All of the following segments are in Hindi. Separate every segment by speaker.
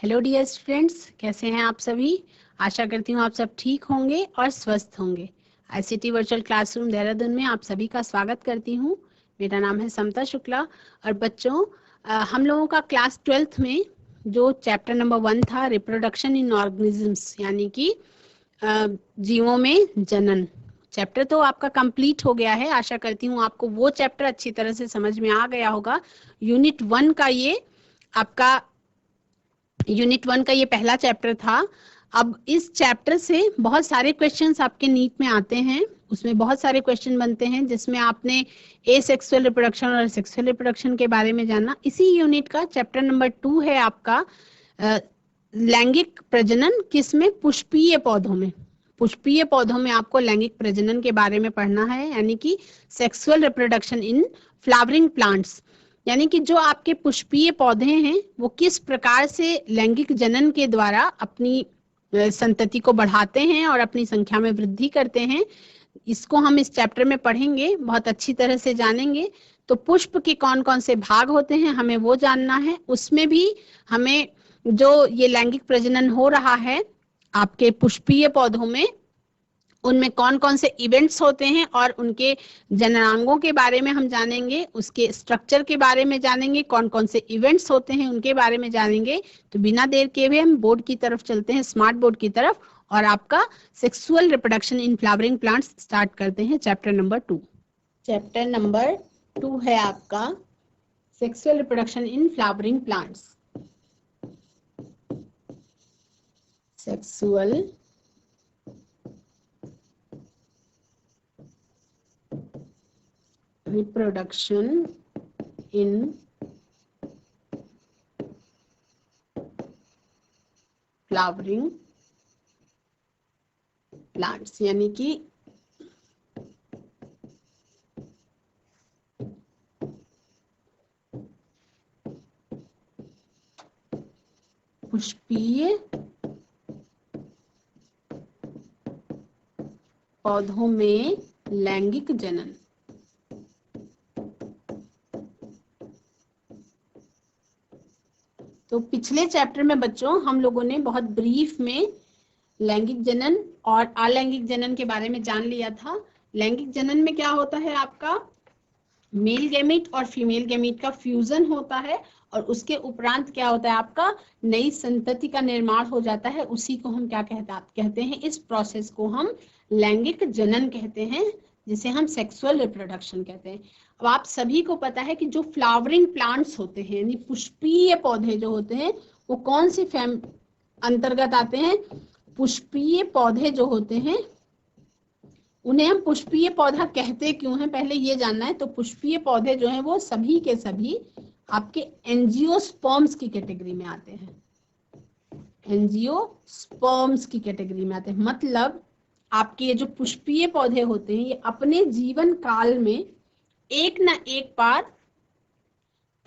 Speaker 1: हेलो डियर स्टूडेंट्स, कैसे हैं आप सभी। आशा करती हूँ आप सब ठीक होंगे और स्वस्थ होंगे। आईसीटी वर्चुअल क्लासरूम देहरादून में आप सभी का स्वागत करती हूँ। मेरा नाम है समता शुक्ला। और बच्चों, हम लोगों का क्लास 12th में जो चैप्टर नंबर 1 था, रिप्रोडक्शन इन ऑर्गेनिजम्स, यानी कि जीवों में जनन, चैप्टर तो आपका कंप्लीट हो गया है। आशा करती हूँ आपको वो चैप्टर अच्छी तरह से समझ में आ गया होगा। यूनिट 1 का ये पहला चैप्टर था। अब इस चैप्टर से बहुत सारे क्वेश्चंस आपके नीट में आते हैं। उसमें बहुत सारे क्वेश्चन बनते हैं जिसमें आपने एसेक्सुअल रिप्रोडक्शन और सेक्सुअल रिप्रोडक्शन के बारे में जाना। इसी यूनिट का चैप्टर नंबर 2 है आपका लैंगिक प्रजनन, किसमें? पुष्पीय पौधों में। पुष्पीय पौधों में आपको लैंगिक प्रजनन के बारे में पढ़ना है, यानी कि sexual reproduction in flowering plants. यानी कि जो आपके पुष्पीय पौधे हैं वो किस प्रकार से लैंगिक जनन के द्वारा अपनी संतति को बढ़ाते हैं और अपनी संख्या में वृद्धि करते हैं। इसको हम इस चैप्टर में पढ़ेंगे, बहुत अच्छी तरह से जानेंगे। तो पुष्प के कौन कौन से भाग होते हैं हमें वो जानना है। उसमें भी हमें जो ये लैंगिक प्रजनन हो रहा है आपके पुष्पीय पौधों में, उनमें कौन कौन से इवेंट्स होते हैं और उनके जननांगों के बारे में हम जानेंगे, उसके स्ट्रक्चर के बारे में जानेंगे, कौन कौन से इवेंट्स होते हैं उनके बारे में जानेंगे। तो बिना देर के हुए हम बोर्ड की तरफ चलते हैं, स्मार्ट बोर्ड की तरफ, और आपका sexual reproduction in flowering plants start करते हैं। Chapter number 2। चैप्टर नंबर 2 है आपका sexual reproduction in flowering plants. Sexual reproduction in flowering plants, यानी कि पुष्पीय पौधों में लैंगिक जनन। तो पिछले चैप्टर में बच्चों हम लोगों ने बहुत ब्रीफ में लैंगिक जनन और अलैंगिक जनन के बारे में जान लिया था। लैंगिक जनन में क्या होता है, आपका मेल गैमीट और फीमेल गैमीट का फ्यूजन होता है, और उसके उपरांत क्या होता है, आपका नई संतति का निर्माण हो जाता है। उसी को हम क्या कहते हैं, इस प्रोसेस को हम लैंगिक जनन कहते हैं, जिसे हम सेक्सुअल रिप्रोडक्शन कहते हैं। अब आप सभी को पता है कि जो फ्लावरिंग प्लांट्स होते हैं, यानी पुष्पीय पौधे जो होते हैं, वो कौन सी अंतर्गत आते हैं? पुष्पीय पौधे जो होते हैं उन्हें हम पुष्पीय पौधा कहते क्यों हैं, पहले ये जानना है। तो पुष्पीय पौधे जो हैं वो सभी के सभी आपके एंजियोस्पर्म्स की कैटेगरी में आते हैं। एंजियोस्पर्म्स की कैटेगरी में आते हैं, मतलब आपके ये जो पुष्पीय पौधे होते हैं ये अपने जीवन काल में एक ना एक बार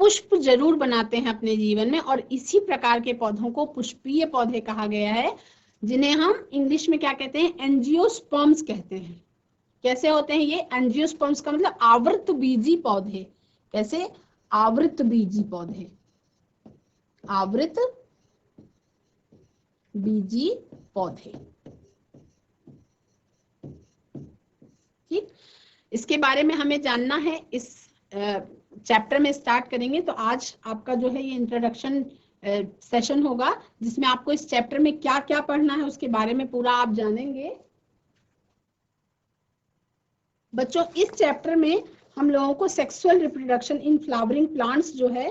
Speaker 1: पुष्प जरूर बनाते हैं अपने जीवन में, और इसी प्रकार के पौधों को पुष्पीय पौधे कहा गया है, जिन्हें हम इंग्लिश में क्या कहते हैं? एंजियोस्पर्म्स कहते हैं। कैसे होते हैं ये एंजियोस्पर्म्स? का मतलब आवृत बीजी पौधे। कैसे? आवृत बीजी पौधे, आवृत बीजी पौधे। ठीक, इसके बारे में हमें जानना है। इस चैप्टर में स्टार्ट करेंगे। तो आज आपका जो है ये इंट्रोडक्शन सेशन होगा, जिसमें आपको इस चैप्टर में क्या क्या पढ़ना है उसके बारे में पूरा आप जानेंगे। बच्चों, इस चैप्टर में हम लोगों को sexual reproduction in flowering plants जो है,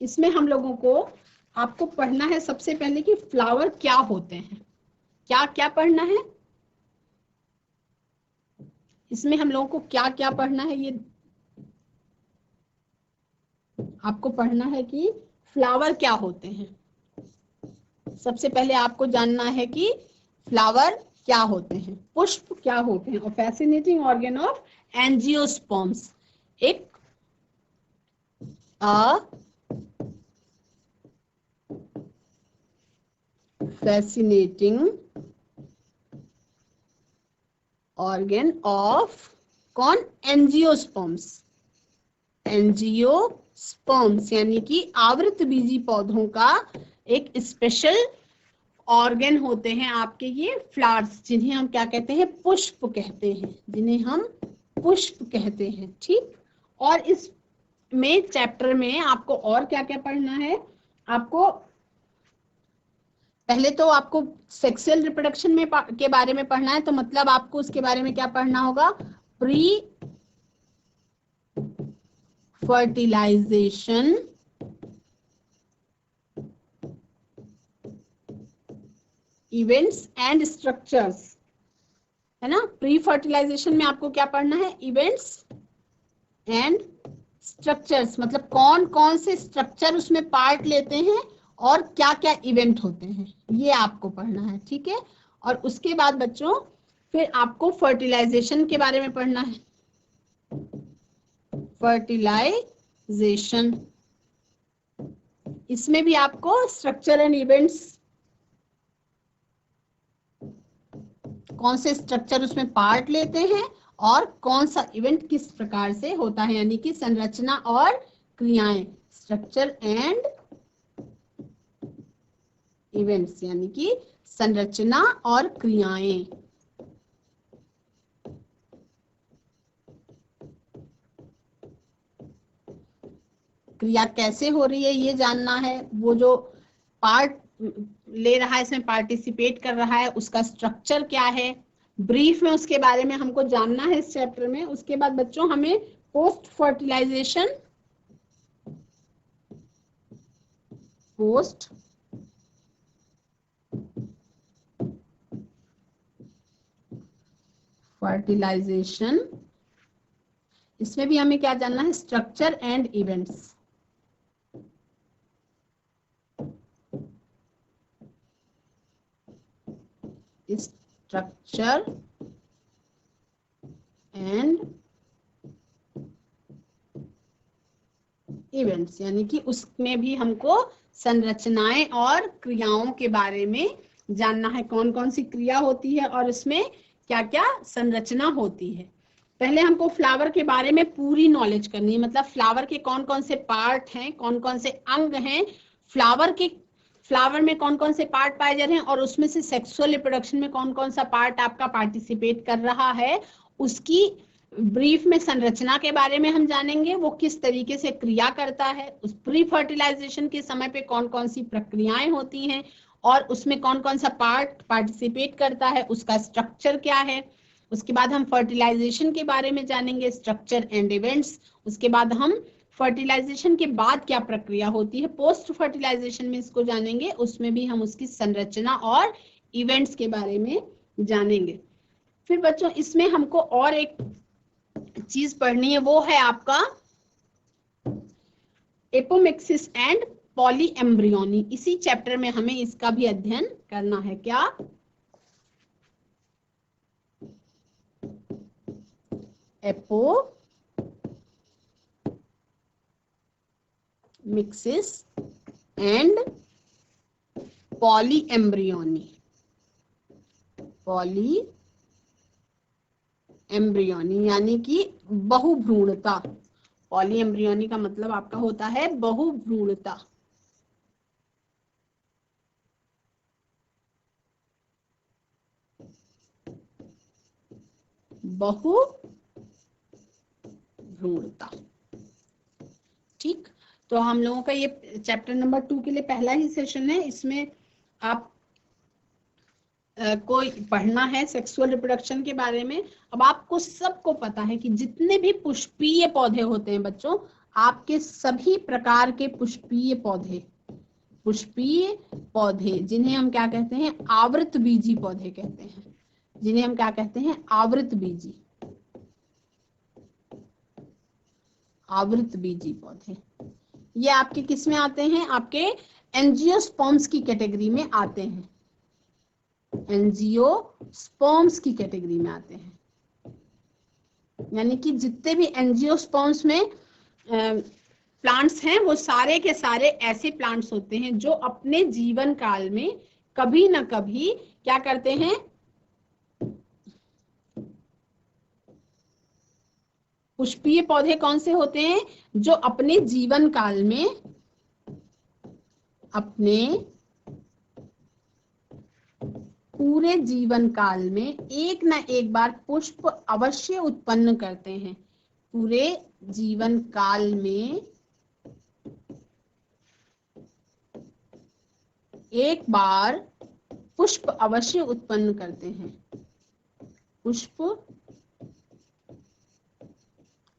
Speaker 1: इसमें हम लोगों को आपको पढ़ना है सबसे पहले कि फ्लावर क्या होते हैं। क्या क्या पढ़ना है इसमें? हम लोगों को क्या क्या पढ़ना है, ये आपको पढ़ना है कि फ्लावर क्या होते हैं। सबसे पहले आपको जानना है कि फ्लावर क्या होते हैं, पुष्प क्या होते हैं। और फैसिनेटिंग ऑर्गन ऑफ एंजियोस्पर्म्स, एक फैसिनेटिंग ऑर्गन ऑफ कौन? एंजियोस्पर्म्स। एंजियोस्पर्म्स यानी कि आवृत बीजी पौधों का एक स्पेशल ऑर्गन होते हैं आपके ये फ्लावर्स, जिन्हें हम क्या कहते हैं, पुष्प कहते हैं, जिन्हें हम पुष्प कहते हैं। ठीक, और इस में चैप्टर में आपको और क्या क्या पढ़ना है, आपको पहले तो आपको सेक्सुअल रिप्रोडक्शन में के बारे में पढ़ना है, तो मतलब आपको उसके बारे में क्या पढ़ना होगा, pre fertilisation events and structures, है ना। प्री फर्टिलाइजेशन में आपको क्या पढ़ना है, इवेंट्स एंड स्ट्रक्चर्स, मतलब कौन कौन से स्ट्रक्चर उसमें पार्ट लेते हैं और क्या क्या इवेंट होते हैं, ये आपको पढ़ना है। ठीक है, और उसके बाद बच्चों फिर आपको फर्टिलाइजेशन के बारे में पढ़ना है। फर्टिलाइजेशन, इसमें भी आपको स्ट्रक्चर एंड इवेंट्स, कौन से स्ट्रक्चर उसमें पार्ट लेते हैं और कौन सा इवेंट किस प्रकार से होता है, यानी कि संरचना और क्रियाएं, स्ट्रक्चर एंड इवेंट्स यानी कि संरचना और क्रियाएं। क्रिया कैसे हो रही है ये जानना है, वो जो पार्ट ले रहा है, इसमें पार्टिसिपेट कर रहा है, उसका स्ट्रक्चर क्या है, ब्रीफ में उसके बारे में हमको जानना है इस चैप्टर में। उसके बाद बच्चों हमें पोस्ट फर्टिलाइजेशन, पोस्ट फर्टिलाइजेशन, इसमें भी हमें क्या जानना है, structure and events. Structure and events यानी कि उसमें भी हमको संरचनाएं और क्रियाओं के बारे में जानना है, कौन कौन सी क्रिया होती है और उसमें क्या क्या संरचना होती है। पहले हमको फ्लावर के बारे में पूरी नॉलेज करनी है, मतलब फ्लावर के कौन कौन से पार्ट हैं, कौन कौन से अंग हैं, फ्लावर में कौन कौन से पार्ट पाए जा रहे हैं, और उसमें से सेक्सुअल रिप्रोडक्शन में कौन कौन सा पार्ट आपका पार्टिसिपेट कर रहा है, उसकी ब्रीफ में संरचना के बारे में हम जानेंगे, वो किस तरीके से क्रिया करता है, उस प्री फर्टिलाइजेशन के समय पे कौन कौन सी प्रक्रियाएं होती हैं और उसमें कौन कौन सा पार्ट पार्टिसिपेट करता है, उसका स्ट्रक्चर क्या है। उसके बाद हम फर्टिलाइजेशन के बारे में जानेंगे, स्ट्रक्चर एंड इवेंट्स। उसके बाद हम फर्टिलाइजेशन के बाद क्या प्रक्रिया होती है, पोस्ट फर्टिलाइजेशन में इसको जानेंगे, उसमें भी हम उसकी संरचना और इवेंट्स के बारे में जानेंगे। फिर बच्चों इसमें हमको और एक चीज पढ़नी है, वो है आपका एपोमिक्सिस एंड पॉलीएम्ब्रियोनी। इसी चैप्टर में हमें इसका भी अध्ययन करना है। क्या, एपोमिक्सिस एंड पॉलीएम्ब्रियोनी, पॉलीएम्ब्रियोनी यानी कि बहुभ्रूणता। पॉलीएम्ब्रियोनी का मतलब आपका होता है बहुभ्रूणता। बहुभ्रूणता, ठीक। तो हम लोगों का ये चैप्टर नंबर 2 के लिए पहला ही सेशन है। इसमें आप को पढ़ना है सेक्सुअल रिप्रोडक्शन के बारे में। अब आपको सबको पता है कि जितने भी पुष्पीय पौधे होते हैं बच्चों, आपके सभी प्रकार के पुष्पीय पौधे जिन्हें हम क्या कहते हैं, आवृतबीजी पौधे कहते हैं, जिन्हें हम क्या कहते हैं, आवृतबीजी पौधे। ये आपके किस में आते हैं, आपके एंजियोस्पर्म्स की कैटेगरी में आते हैं, एंजियोस्पर्म्स की कैटेगरी में आते हैं। यानी कि जितने भी एंजियोस्पर्म्स में प्लांट्स हैं, वो सारे के सारे ऐसे प्लांट्स होते हैं जो अपने जीवन काल में कभी ना कभी क्या करते हैं, पुष्पीय पौधे कौन से होते हैं, जो अपने जीवन काल में पूरे जीवन काल में एक न एक बार पुष्प अवश्य उत्पन्न करते हैं। पूरे जीवन काल में एक बार पुष्प अवश्य उत्पन्न करते हैं। पुष्प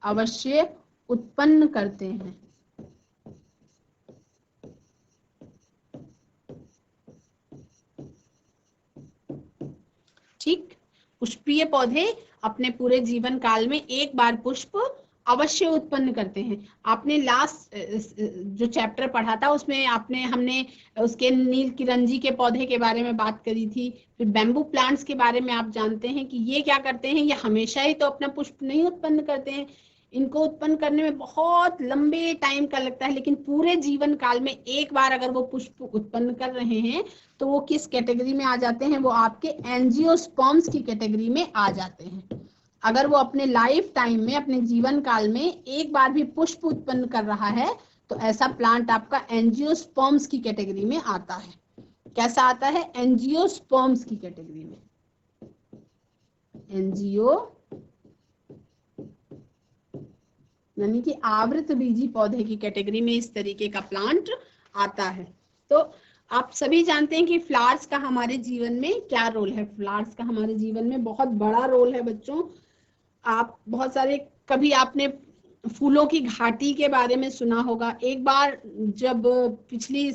Speaker 1: अवश्य उत्पन्न करते हैं। ठीक, पुष्पीय पौधे अपने पूरे जीवन काल में एक बार पुष्प अवश्य उत्पन्न करते हैं। आपने लास्ट जो चैप्टर पढ़ा था उसमें हमने उसके नील किरंजी के पौधे के बारे में बात करी थी। फिर बैम्बू प्लांट्स के बारे में आप जानते हैं कि ये क्या करते हैं, ये हमेशा ही तो अपना पुष्प नहीं उत्पन्न करते हैं, इनको उत्पन्न करने में बहुत लंबे टाइम का लगता है, लेकिन पूरे जीवन काल में एक बार अगर वो पुष्प उत्पन्न कर रहे हैं तो वो किस कैटेगरी में आ जाते हैं, वो आपके एंजियोस्पर्म्स की कैटेगरी में आ जाते हैं। अगर वो अपने लाइफ टाइम में, अपने जीवन काल में एक बार भी पुष्प उत्पन्न कर रहा है तो ऐसा प्लांट आपका एंजियोस्पर्म्स की कैटेगरी में आता है। कैसा आता है? एंजियोस्पर्म्स की कैटेगरी में। एंजियो यानी कि आवृत बीजी पौधे की कैटेगरी में इस तरीके का प्लांट आता है। तो आप सभी जानते हैं कि फ्लावर्स का हमारे जीवन में क्या रोल है। फ्लावर्स का हमारे जीवन में बहुत बड़ा रोल है बच्चों। आप बहुत सारे, कभी आपने फूलों की घाटी के बारे में सुना होगा। एक बार जब पिछली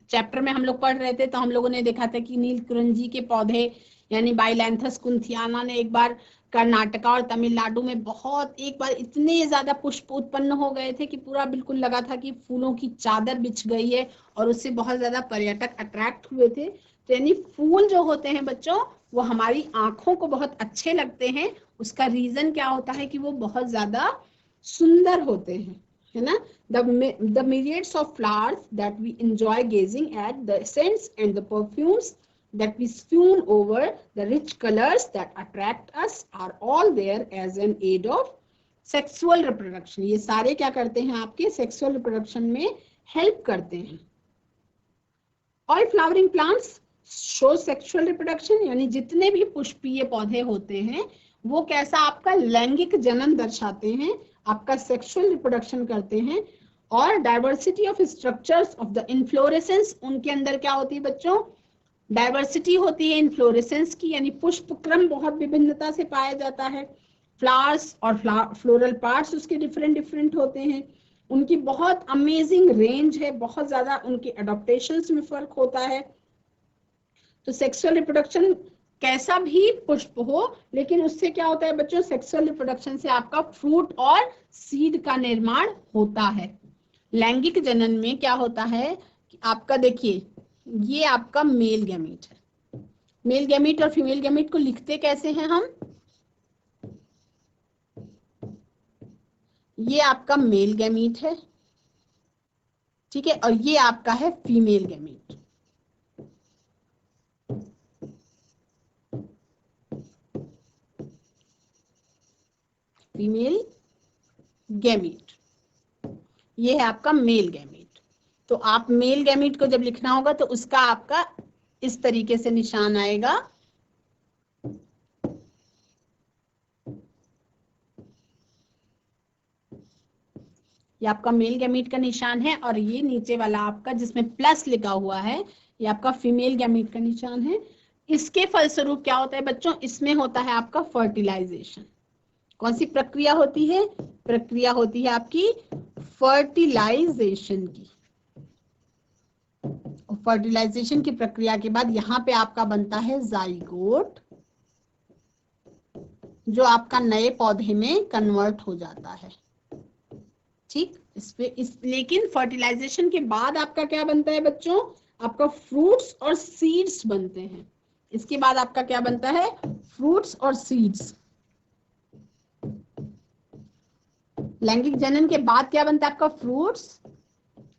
Speaker 1: चैप्टर में हम लोग पढ़ रहे थे तो हम लोगों ने देखा था कि नील कुरंजी के पौधे यानी बाइलैंथस कुंथियाना ने एक बार कर्नाटका और तमिलनाडु में एक बार इतने ज्यादा पुष्प उत्पन्न हो गए थे कि पूरा बिल्कुल लगा था कि फूलों की चादर बिछ गई है, और उससे बहुत ज्यादा पर्यटक अट्रैक्ट हुए थे। तो यानी फूल जो होते हैं बच्चों वो हमारी आंखों को बहुत अच्छे लगते हैं। उसका रीजन क्या होता है कि वो बहुत ज्यादा सुंदर होते हैं, है ना। The myriads of flowers that we enjoy gazing at, the scents and the perfumes that we swoon over, the rich colors that attract us are all there as an aid of sexual reproduction. ये सारे क्या करते हैं, आपके sexual reproduction में help करते हैं। All flowering plants show sexual reproduction, यानी जितने भी पुष्पीय पौधे होते हैं वो कैसा आपका लैंगिक जनन दर्शाते हैं, आपका सेक्सुअल रिप्रोडक्शन करते हैं। और diversity of structures of the inflorescence, उनके अंदर क्या होती है बच्चों, डाइवर्सिटी होती है इन्फ्लोरेसेंस की, यानी पुष्प क्रम बहुत विभिन्नता से पाया जाता है। फ्लावर्स और फ्लोरल पार्ट्स उसके डिफरेंट डिफरेंट होते हैं, उनकी बहुत अमेजिंग रेंज है, बहुत ज्यादा उनके अडॉप्टेशंस में फर्क होता है। तो सेक्सुअल रिप्रोडक्शन कैसा भी पुष्प हो, लेकिन उससे क्या होता है बच्चों, सेक्सुअल रिप्रोडक्शन से आपका फ्रूट और सीड का निर्माण होता है। लैंगिक जनन में क्या होता है कि आपका देखिए ये आपका मेल गैमीट है। मेल गैमीट और फीमेल गैमीट को लिखते कैसे हैं हम, ये आपका मेल गैमीट है, ठीक है, और ये आपका है फीमेल गैमीट। फीमेल गैमीट, ये है आपका मेल गैमीट। तो आप मेल गैमीट को जब लिखना होगा तो उसका आपका इस तरीके से निशान आएगा। ये आपका मेल गैमीट का निशान है, और ये नीचे वाला आपका जिसमें प्लस लिखा हुआ है ये आपका फीमेल गैमीट का निशान है। इसके फलस्वरूप क्या होता है बच्चों, इसमें होता है आपका फर्टिलाइजेशन। कौन सी प्रक्रिया होती है, प्रक्रिया होती है आपकी फर्टिलाइजेशन की। फर्टिलाइजेशन की प्रक्रिया के बाद यहाँ पे आपका बनता है जाइगोट, जो आपका नए पौधे में कन्वर्ट हो जाता है। ठीक, लेकिन फर्टिलाइजेशन के बाद आपका क्या बनता है बच्चों, आपका फ्रूट्स और सीड्स बनते हैं। इसके बाद आपका क्या बनता है, फ्रूट्स और सीड्स। लैंगिक जनन के बाद क्या बनता है आपका, फ्रूट्स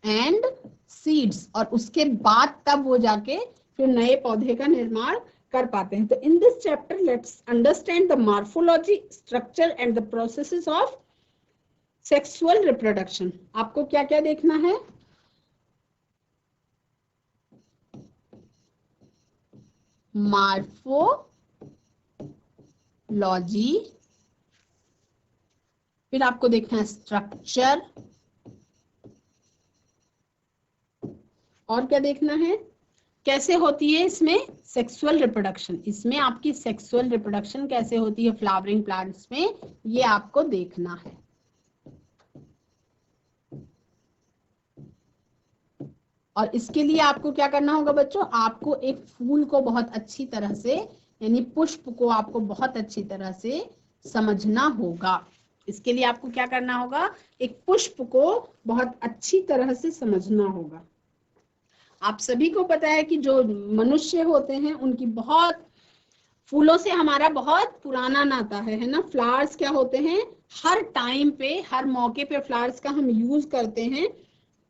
Speaker 1: एंड सीड्स, और उसके बाद तब वो जाके फिर नए पौधे का निर्माण कर पाते हैं। तो in this chapter let's understand the morphology, structure and the processes of sexual reproduction. आपको क्या क्या देखना है, मार्फोलॉजी, फिर आपको देखना है स्ट्रक्चर, और क्या देखना है, कैसे होती है इसमें सेक्सुअल रिप्रोडक्शन, इसमें आपकी सेक्सुअल रिप्रोडक्शन कैसे होती है फ्लावरिंग प्लांट्स में, ये आपको देखना है। और इसके लिए आपको क्या करना होगा बच्चों, आपको एक फूल को बहुत अच्छी तरह से, यानी पुष्प को आपको बहुत अच्छी तरह से समझना होगा। इसके लिए आपको क्या करना होगा, एक पुष्प को बहुत अच्छी तरह से समझना होगा। आप सभी को पता है कि जो मनुष्य होते हैं उनकी बहुत, फूलों से हमारा बहुत पुराना नाता है ना। फ्लावर्स क्या होते हैं, हर टाइम पे, हर मौके पे फ्लावर्स का हम यूज करते हैं,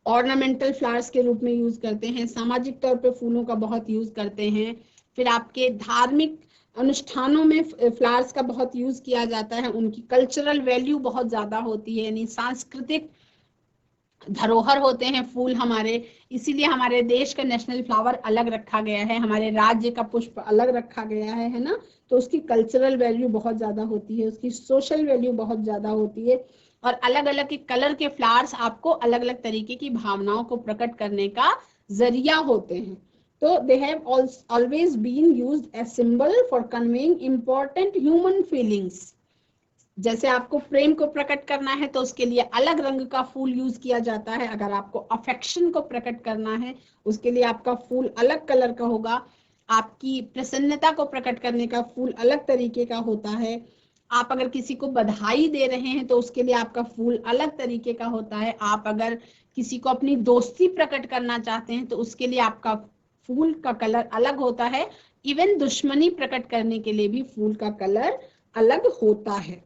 Speaker 1: ऑर्नामेंटल फ्लावर्स के रूप में यूज करते हैं, सामाजिक तौर पे फूलों का बहुत यूज करते हैं, फिर आपके धार्मिक अनुष्ठानों में फ्लावर्स का बहुत यूज किया जाता है, उनकी कल्चरल वैल्यू बहुत ज्यादा होती है, यानी सांस्कृतिक धरोहर होते हैं फूल हमारे, इसीलिए हमारे देश का नेशनल फ्लावर अलग रखा गया है, हमारे राज्य का पुष्प अलग रखा गया है ना। तो उसकी कल्चरल वैल्यू बहुत ज्यादा होती है, उसकी सोशल वैल्यू बहुत ज्यादा होती है, और अलग अलग के कलर के फ्लावर्स आपको अलग अलग तरीके की भावनाओं को प्रकट करने का जरिया होते हैं। तो they have always been used as symbol for conveying important human feelings. जैसे आपको प्रेम को प्रकट करना है तो उसके लिए अलग रंग का फूल यूज किया जाता है, अगर आपको अफेक्शन को प्रकट करना है उसके लिए आपका फूल अलग कलर का होगा, आपकी प्रसन्नता को प्रकट करने का फूल अलग तरीके का होता है, आप अगर किसी को बधाई दे रहे हैं तो उसके लिए आपका फूल अलग तरीके का होता है, आप अगर किसी को अपनी दोस्ती प्रकट करना चाहते हैं तो उसके लिए आपका फूल का कलर अलग होता है, इवन दुश्मनी प्रकट करने के लिए भी फूल का कलर अलग होता है।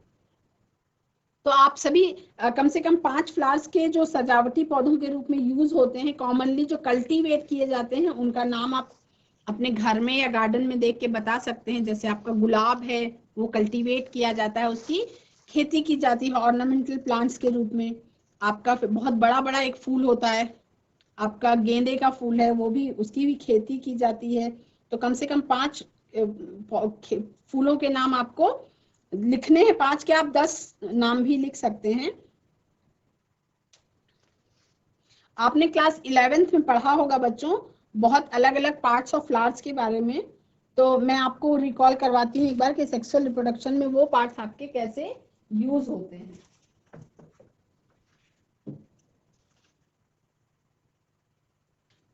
Speaker 1: तो आप सभी कम से कम 5 फ्लावर्स के जो सजावटी पौधों के रूप में यूज होते हैं, कॉमनली जो कल्टीवेट किए जाते हैं, उनका नाम आप अपने घर में या गार्डन में देख के बता सकते हैं। जैसे आपका गुलाब है, वो कल्टीवेट किया जाता है, उसकी खेती की जाती है ऑर्नामेंटल प्लांट्स के रूप में। आपका बहुत बड़ा बड़ा एक फूल होता है, आपका गेंदे का फूल है, वो भी, उसकी भी खेती की जाती है। तो कम से कम 5 फूलों के नाम आपको लिखने हैं, 5 के आप 10 नाम भी लिख सकते हैं। आपने क्लास 11th में पढ़ा होगा बच्चों बहुत अलग अलग पार्ट्स ऑफ फ्लावर्स के बारे में, तो मैं आपको रिकॉल करवाती हूँ एक बार कि सेक्सुअल रिप्रोडक्शन में वो पार्ट्स आपके कैसे यूज होते हैं।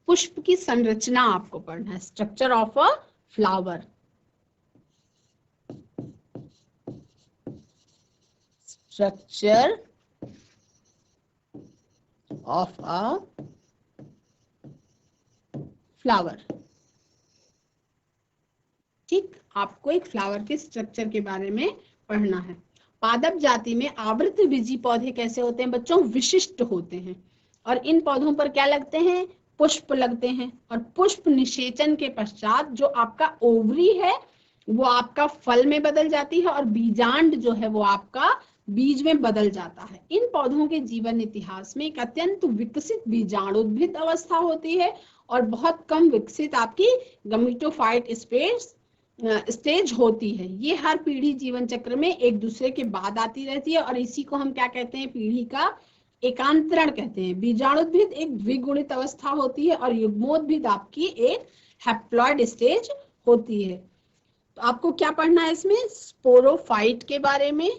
Speaker 1: पुष्प की संरचना आपको पढ़ना है, structure of a flower. Structure of a flower. ठीक, आपको एक फ्लावर के स्ट्रक्चर के बारे में पढ़ना है। पादप जाति में आवृतबीजी पौधे कैसे होते हैं बच्चों, विशिष्ट होते हैं, और इन पौधों पर क्या लगते हैं, पुष्प लगते हैं, और पुष्प निषेचन के पश्चात जो आपका ओवरी है वो आपका फल में बदल जाती है, और बीजांड जो है वो आपका बीज में बदल जाता है। इन पौधों के जीवन इतिहास में एक अत्यंत विकसित बीजाणुद्भिद अवस्था होती है, और बहुत कम विकसित आपकी गमीटोफाइट स्टेज होती है। ये हर पीढ़ी जीवन चक्र में एक दूसरे के बाद आती रहती है, और इसी को हम क्या कहते हैं, पीढ़ी का एकांतरण कहते हैं। बीजाणुद्भिद एक द्विगुणित अवस्था होती है, और युग्मोद्भिद आपकी एक हैप्लॉइड स्टेज होती है। तो आपको क्या पढ़ना है इसमें, स्पोरोफाइट के बारे में,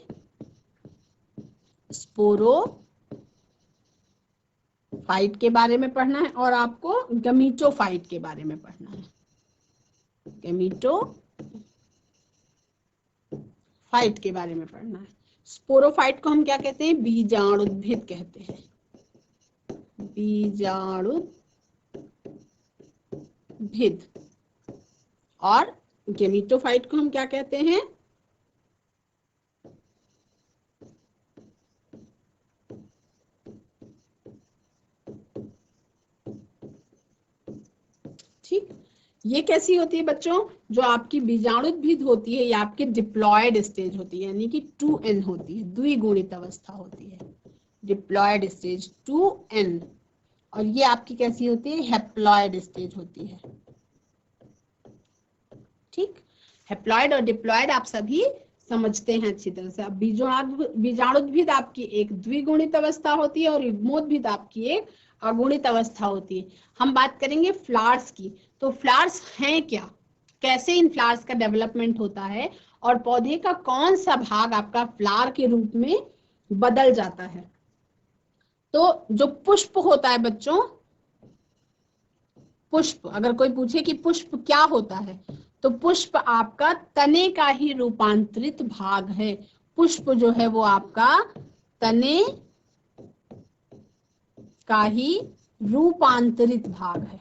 Speaker 1: स्पोरोफाइट के बारे में पढ़ना है, और आपको गमीटोफाइट के बारे में पढ़ना है। गमीटोफाइट के बारे में पढ़ना है। स्पोरोफाइट को हम क्या कहते हैं, बीजाणुद्भिद कहते हैं, बीजाणुद्भिद। और गेमिटोफाइट को हम क्या कहते हैं, ठीक। ये कैसी होती है बच्चों, जो आपकी बीजाणुद्भिद होती है, या आपकी डिप्लॉयड स्टेज होती है, यानी कि 2n होती है, द्विगुणित अवस्था होती है, डिप्लॉयड स्टेज 2n। और ये आपकी कैसी होती है, हैप्लॉयड स्टेज होती है। ठीक, हैप्लॉइड और डिप्लॉइड आप सभी समझते हैं अच्छी तरह से। अब बीजाणुद्भिद आपकी एक द्विगुणित अवस्था होती है और युग्मोद्भिद आपकी एक अगुणित अवस्था होती है। हम बात करेंगे फ्लावर्स की। तो फ्लावर्स हैं क्या, कैसे इन फ्लावर्स का डेवलपमेंट होता है, और पौधे का कौन सा भाग आपका फ्लावर के रूप में बदल जाता है। तो जो पुष्प होता है बच्चों, पुष्प, अगर कोई पूछे कि पुष्प क्या होता है, तो पुष्प आपका तने का ही रूपांतरित भाग है। पुष्प जो है वो आपका तने का ही रूपांतरित भाग है,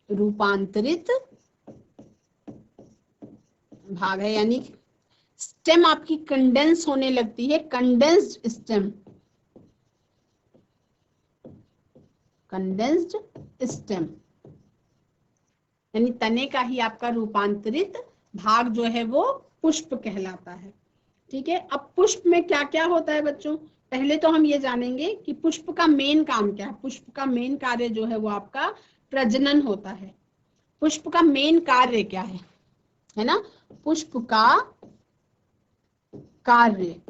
Speaker 1: रूपांतरित भाग है। यानी स्टेम आपकी कंडेंस होने लगती है, कंडेंस्ड स्टेम, कंडेंस्ड स्टेम, यानी तने का ही आपका रूपांतरित भाग जो है वो पुष्प कहलाता है। ठीक है, अब पुष्प में क्या क्या होता है बच्चों, पहले तो हम ये जानेंगे कि पुष्प का मेन काम क्या है। पुष्प का मेन कार्य जो है वो आपका प्रजनन होता है। पुष्प का मेन कार्य क्या है ना, पुष्प का कार्य,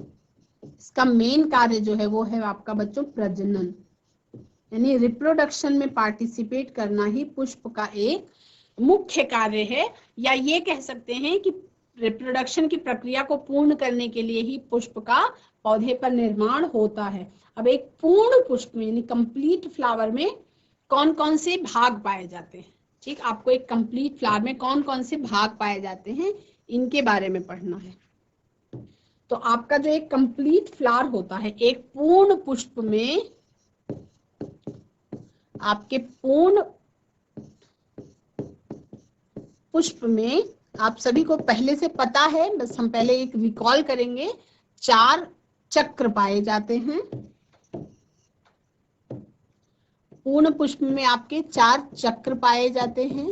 Speaker 1: इसका मेन कार्य जो है वो है आपका बच्चों प्रजनन, यानी रिप्रोडक्शन में पार्टिसिपेट करना ही पुष्प का एक मुख्य कार्य है। या ये कह सकते हैं कि रिप्रोडक्शन की प्रक्रिया को पूर्ण करने के लिए ही पुष्प का पौधे पर निर्माण होता है। अब एक पूर्ण पुष्प में यानी कंप्लीट फ्लावर में कौन कौन से भाग पाए जाते हैं, ठीक, आपको एक कंप्लीट फ्लावर में कौन कौन से भाग पाए जाते हैं इनके बारे में पढ़ना है। तो आपका जो एक कंप्लीट फ्लावर होता है, एक पूर्ण पुष्प में आपके पूर्ण पुष्प में आप सभी को पहले से पता है, बस हम पहले एक रिकॉल करेंगे, 4 चक्र पाए जाते हैं। पूर्ण पुष्प में आपके 4 चक्र पाए जाते हैं।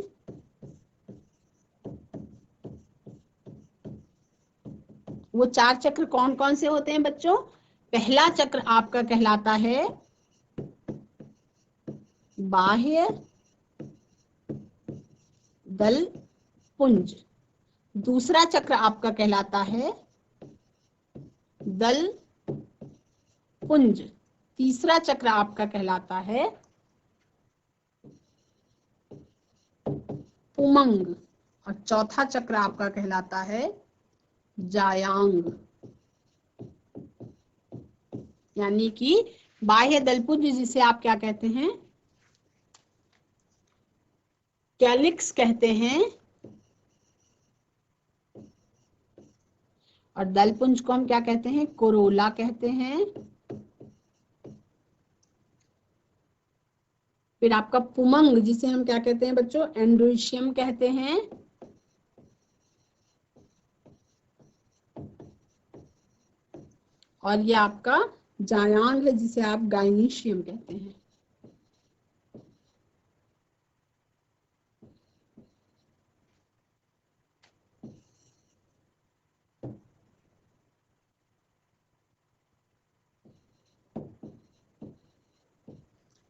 Speaker 1: वो 4 चक्र कौन कौन से होते हैं बच्चों, पहला चक्र आपका कहलाता है बाह्य दल पुंज, दूसरा चक्र आपका कहलाता है दल पुंज, तीसरा चक्र आपका कहलाता है पुमंग, और चौथा चक्र आपका कहलाता है जायांग। यानी कि बाह्य दलपुंज जिसे आप क्या कहते हैं, कैलिक्स कहते हैं, और दलपुंज को हम क्या कहते हैं, कोरोला कहते हैं। फिर आपका पुमंग जिसे हम क्या कहते हैं बच्चों, एंड्रोशियम कहते हैं। और ये आपका जायांग है जिसे आप गाइनीशियम कहते हैं।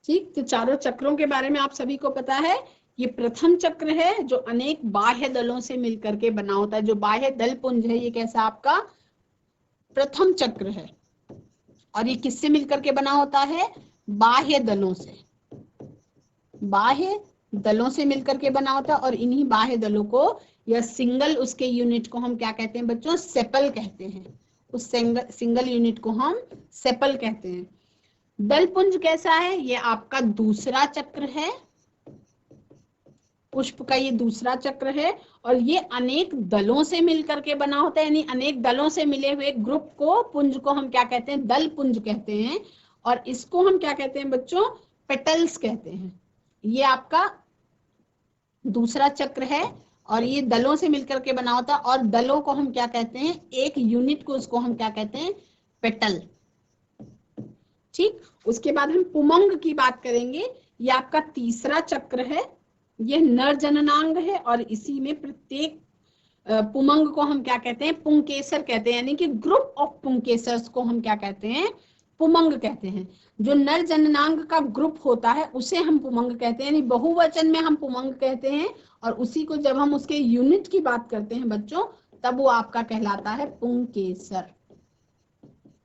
Speaker 1: ठीक, तो चारों चक्रों के बारे में आप सभी को पता है। ये प्रथम चक्र है जो अनेक बाह्य दलों से मिलकर के बना होता है। जो बाह्य दल पुंज है ये कैसा आपका प्रथम चक्र है, और ये किससे मिलकर के बना होता है, बाह्य दलों से, बाह्य दलों से मिलकर के बना होता है। और इन्हीं बाह्य दलों को या सिंगल उसके यूनिट को हम क्या कहते हैं बच्चों, सेपल कहते हैं। उस सिंगल यूनिट को हम सेपल कहते हैं। दलपुंज कैसा है, ये आपका दूसरा चक्र है, पुष्प का ये दूसरा चक्र है, और ये अनेक दलों से मिलकर के बना होता है। यानी अनेक दलों से मिले हुए ग्रुप को, पुंज को हम क्या कहते हैं, दल पुंज कहते हैं। और इसको हम क्या कहते हैं बच्चों, पेटल्स कहते हैं। ये आपका दूसरा चक्र है, और ये दलों से मिलकर के बना होता है। और दलों को हम क्या कहते हैं, एक यूनिट को उसको हम क्या कहते हैं, पेटल। ठीक, उसके बाद हम पुमंग की बात करेंगे। ये आपका तीसरा चक्र है, ये नर जननांग है, और इसी में प्रत्येक पुमंग को हम क्या कहते हैं, पुंकेसर कहते हैं। यानी कि ग्रुप ऑफ पुंकेसर्स को हम क्या कहते हैं, पुमंग कहते हैं। जो नर जननांग का ग्रुप होता है उसे हम पुमंग कहते हैं, यानी बहुवचन में हम पुमंग कहते हैं, और उसी को जब हम उसके यूनिट की बात करते हैं बच्चों, तब वो आपका कहलाता है पुंकेसर।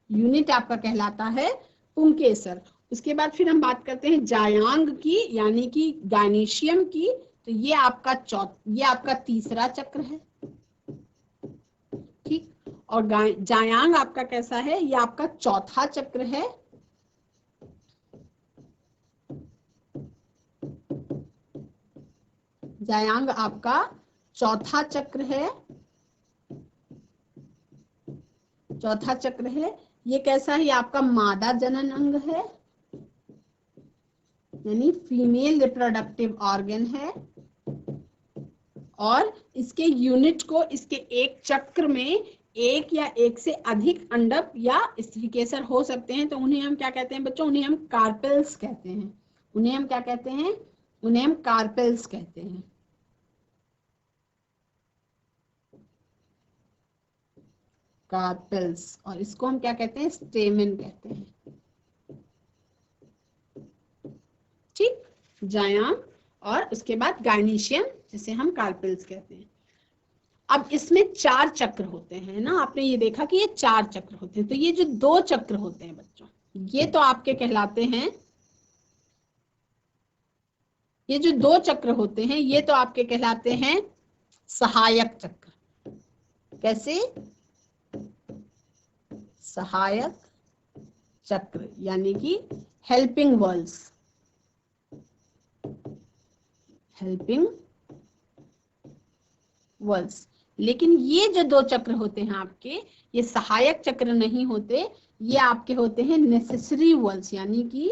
Speaker 1: यूनिट आपका कहलाता है पुंकेसर। उसके बाद फिर हम बात करते हैं जायांग की, यानी कि गायनीशियम की। तो ये आपका तीसरा चक्र है, ठीक। और जायांग आपका कैसा है, ये आपका चौथा चक्र है। जायांग आपका चौथा चक्र है, चौथा चक्र है। ये कैसा है, आपका मादा जनन अंग है, यानी फीमेल रिप्रोडक्टिव ऑर्गन है। और इसके यूनिट को, इसके एक चक्र में एक या एक से अधिक अंडक या स्त्रीकेसर हो सकते हैं, तो उन्हें हम क्या कहते हैं बच्चों, उन्हें हम कार्पेल्स कहते हैं। उन्हें हम क्या कहते हैं, उन्हें हम कार्पेल्स कहते हैं। कार्पेल्स। और इसको हम क्या कहते हैं, स्टेमेन कहते हैं, ठीक। जायांग और उसके बाद गायनीशियम, जिसे हम कार्पेल्स कहते हैं। अब इसमें 4 चक्र होते हैं ना, आपने ये देखा कि ये 4 चक्र होते हैं। तो ये जो 2 चक्र होते हैं बच्चों, ये तो आपके कहलाते हैं, ये जो 2 चक्र होते हैं ये तो आपके कहलाते हैं सहायक चक्र। कैसे, सहायक चक्र, यानी कि हेल्पिंग वर्ल्स, हेल्पिंग वर्ल्स। लेकिन ये जो 2 चक्र होते हैं आपके, ये सहायक चक्र नहीं होते, ये आपके होते हैं नेसेसरी वर्ल्स, यानी कि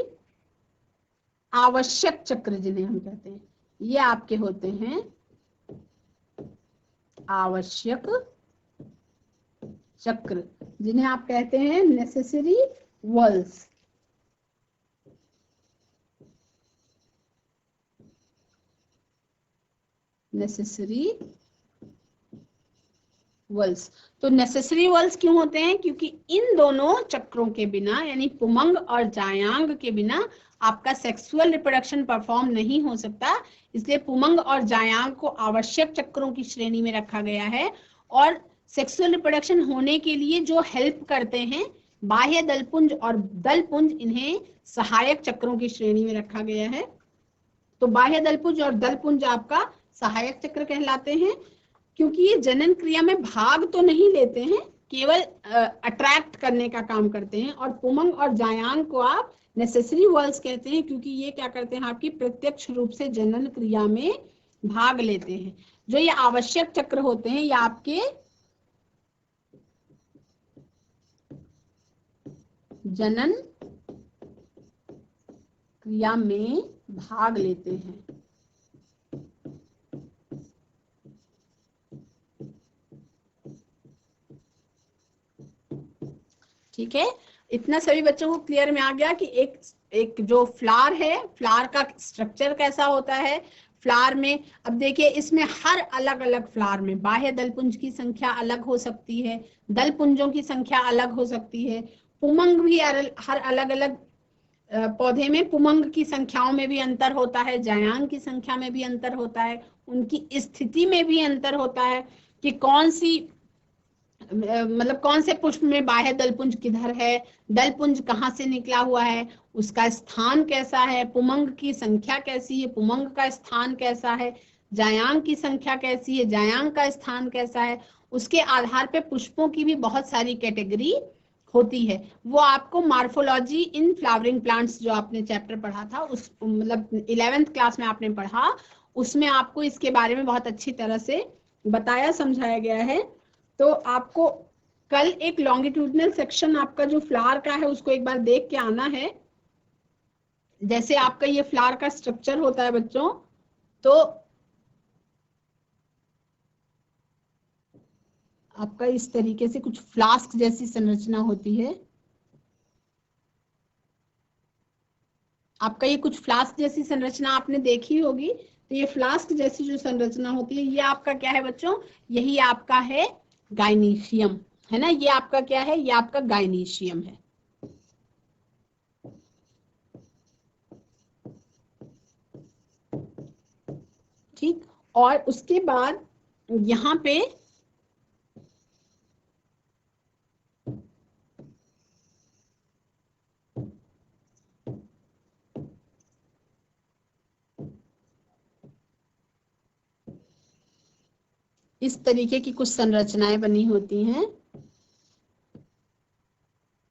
Speaker 1: आवश्यक चक्र जिन्हें हम कहते हैं। ये आपके होते हैं आवश्यक चक्र, जिन्हें आप कहते हैं नेसेसरी वर्ल्स। Necessary whorls. तो नेसेसरी वर्ल्स क्यों होते हैं, क्योंकि इन दोनों चक्रों के बिना, यानी पुमंग और जायांग के बिना आपका सेक्सुअल रिप्रोडक्शन परफॉर्म नहीं हो सकता। इसलिए पुमंग और जायांग को आवश्यक चक्रों की श्रेणी में रखा गया है। और सेक्सुअल रिप्रोडक्शन होने के लिए जो हेल्प करते हैं, बाह्य दलपुंज और दलपुंज, इन्हें सहायक चक्रों की श्रेणी में रखा गया है। तो बाह्य दलपुंज और दलपुंज आपका सहायक चक्र कहलाते हैं, क्योंकि ये जनन क्रिया में भाग तो नहीं लेते हैं, केवल अट्रैक्ट करने का काम करते हैं। और पुमंग और जायांग को आप नेसेसरी वर्ल्स कहते हैं, क्योंकि ये क्या करते हैं, आपकी प्रत्यक्ष रूप से जनन क्रिया में भाग लेते हैं। जो ये आवश्यक चक्र होते हैं, ये आपके जनन क्रिया में भाग लेते हैं। ठीक है, इतना सभी बच्चों को क्लियर में आ गया कि एक जो फ्लावर है, फ्लावर का स्ट्रक्चर कैसा होता है। फ्लावर में अब देखिए, इसमें हर अलग अलग फ्लावर में बाह्य दलपुंज की संख्या अलग हो सकती है, दलपुंजों की संख्या अलग हो सकती है। पुमंग भी हर अलग अलग पौधे में पुमंग की संख्याओं में भी अंतर होता है, जायांग की संख्या में भी अंतर होता है, उनकी स्थिति में भी अंतर होता है कि कौन सी, मतलब कौन से पुष्प में बाह्य दलपुंज किधर है, दलपुंज कहाँ से निकला हुआ है, उसका स्थान कैसा है, पुमंग की संख्या कैसी है, पुमंग का स्थान कैसा है, जायांग की संख्या कैसी है, जायांग का स्थान कैसा है। उसके आधार पे पुष्पों की भी बहुत सारी कैटेगरी होती है। वो आपको मार्फोलॉजी इन फ्लावरिंग प्लांट्स जो आपने चैप्टर पढ़ा था, उस मतलब 11th क्लास में आपने पढ़ा, उसमें आपको इसके बारे में बहुत अच्छी तरह से बताया समझाया गया है। तो आपको कल एक लॉन्गिट्यूडनल सेक्शन आपका जो फ्लावर का है उसको एक बार देख के आना है। जैसे आपका ये फ्लावर का स्ट्रक्चर होता है बच्चों, तो आपका इस तरीके से कुछ फ्लास्क जैसी संरचना होती है। आपका ये कुछ फ्लास्क जैसी संरचना आपने देखी होगी। तो ये फ्लास्क जैसी जो संरचना होती है, ये आपका क्या है बच्चों, यही आपका है गायनीशियम, है ना। ये आपका क्या है, ये आपका गायनीशियम है। ठीक। और उसके बाद यहाँ पे इस तरीके की कुछ संरचनाएं बनी होती हैं।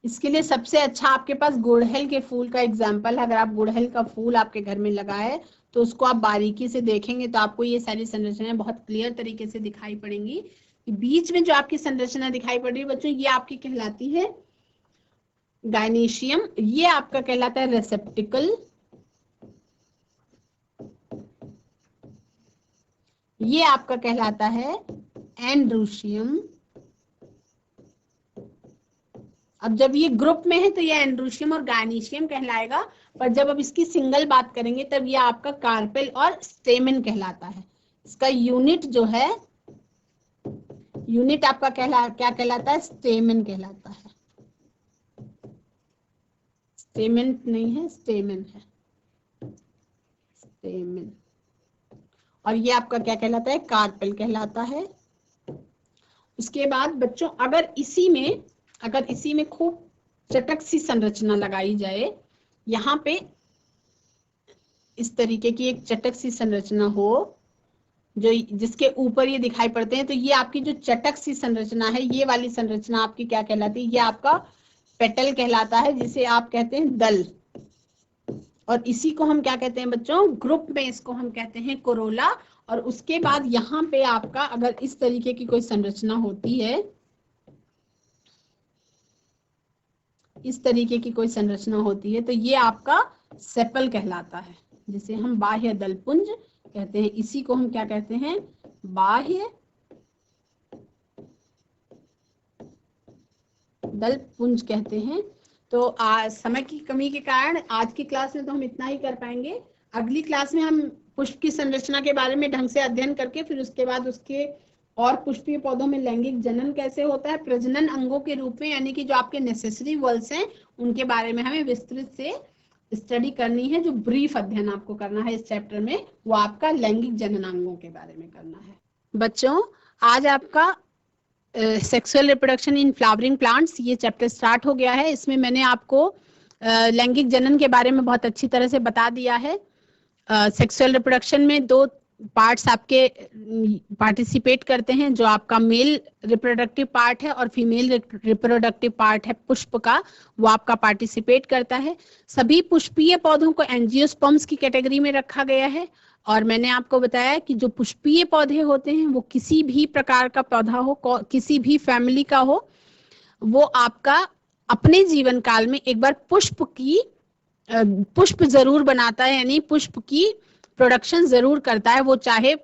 Speaker 1: इसके लिए सबसे अच्छा आपके पास गुड़हल के फूल का एग्जाम्पल है। अगर आप गुड़हल का फूल आपके घर में लगा है तो उसको आप बारीकी से देखेंगे तो आपको ये सारी संरचनाएं बहुत क्लियर तरीके से दिखाई पड़ेंगी। बीच में जो आपकी संरचना दिखाई पड़ रही है बच्चों, ये आपकी कहलाती है गायनेशियम। ये आपका कहलाता है रेसेप्टिकल। ये आपका कहलाता है एंड्रोशियम। अब जब ये ग्रुप में है तो ये एंड्रोशियम और गायनेशियम कहलाएगा, पर जब अब इसकी सिंगल बात करेंगे तब ये आपका कार्पेल और स्टेमेन कहलाता है। इसका यूनिट जो है, यूनिट आपका क्या कहलाता है? स्टेमेन कहलाता है। स्टेमेन नहीं है, स्टेमेन है, स्टेमेन। और ये आपका क्या कहलाता है? कार्पेल कहलाता है। उसके बाद बच्चों अगर इसी में खूब चटक सी संरचना लगाई जाए, यहाँ पे इस तरीके की एक चटक सी संरचना हो जो जिसके ऊपर ये दिखाई पड़ते हैं, तो ये आपकी जो चटक सी संरचना है, ये वाली संरचना आपकी क्या कहलाती है? ये आपका पेटल कहलाता है, जिसे आप कहते हैं दल। और इसी को हम क्या कहते हैं बच्चों? ग्रुप में इसको हम कहते हैं कोरोला। और उसके बाद यहाँ पे आपका अगर इस तरीके की कोई संरचना होती है, इस तरीके की कोई संरचना होती है, तो ये आपका सेपल कहलाता है, जिसे हम बाह्य दलपुंज कहते हैं। इसी को हम क्या कहते हैं? बाह्य दलपुंज कहते हैं। तो समय की कमी के कारण आज की क्लास में तो हम इतना ही कर पाएंगे। अगली क्लास में हम पुष्प की संरचना के बारे में ढंग से अध्ययन करके फिर उसके बाद उसके और पुष्पीय पौधों में लैंगिक जनन कैसे होता है, प्रजनन अंगों के रूप में, यानी कि जो आपके नेसेसरी वर्ड्स हैं उनके बारे में हमें विस्तृत से स्टडी करनी है। जो ब्रीफ अध्ययन आपको करना है इस चैप्टर में, वो आपका लैंगिक जननांगों के बारे में करना है। बच्चों आज आपका sexual reproduction in flowering plants ये चैप्टर स्टार्ट हो गया है। इसमें मैंने आपको लैंगिक जनन के बारे में बहुत अच्छी तरह से बता दिया है। सेक्सुअल रिप्रोडक्शन में दो पार्ट्स आपके पार्टिसिपेट करते हैं, जो आपका मेल रिप्रोडक्टिव पार्ट है और फीमेल रिप्रोडक्टिव पार्ट है पुष्प का, वो आपका पार्टिसिपेट करता है। सभी पुष्पीय पौधों को एंजियोस्पर्म्स की कैटेगरी में रखा गया है। और मैंने आपको बताया कि जो पुष्पीय पौधे होते हैं वो किसी भी प्रकार का पौधा हो, किसी भी फैमिली का हो, वो आपका अपने जीवन काल में एक बार पुष्प जरूर बनाता है, यानी पुष्प की प्रोडक्शन जरूर करता है। वो चाहे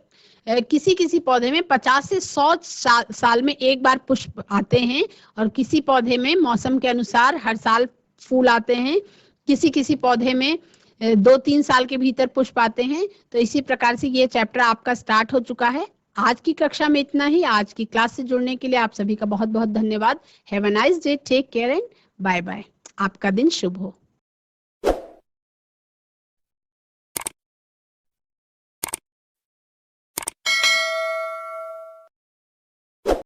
Speaker 1: किसी पौधे में 50 से 100 साल में एक बार पुष्प आते हैं, और किसी पौधे में मौसम के अनुसार हर साल फूल आते हैं, किसी पौधे में 2-3 साल के भीतर पुष्प आते हैं। तो इसी प्रकार से ये चैप्टर आपका स्टार्ट हो चुका है। आज की कक्षा में इतना ही। आज की क्लास से जुड़ने के लिए आप सभी का बहुत बहुत धन्यवाद। Have a nice day, take care and bye bye. आपका दिन शुभ हो।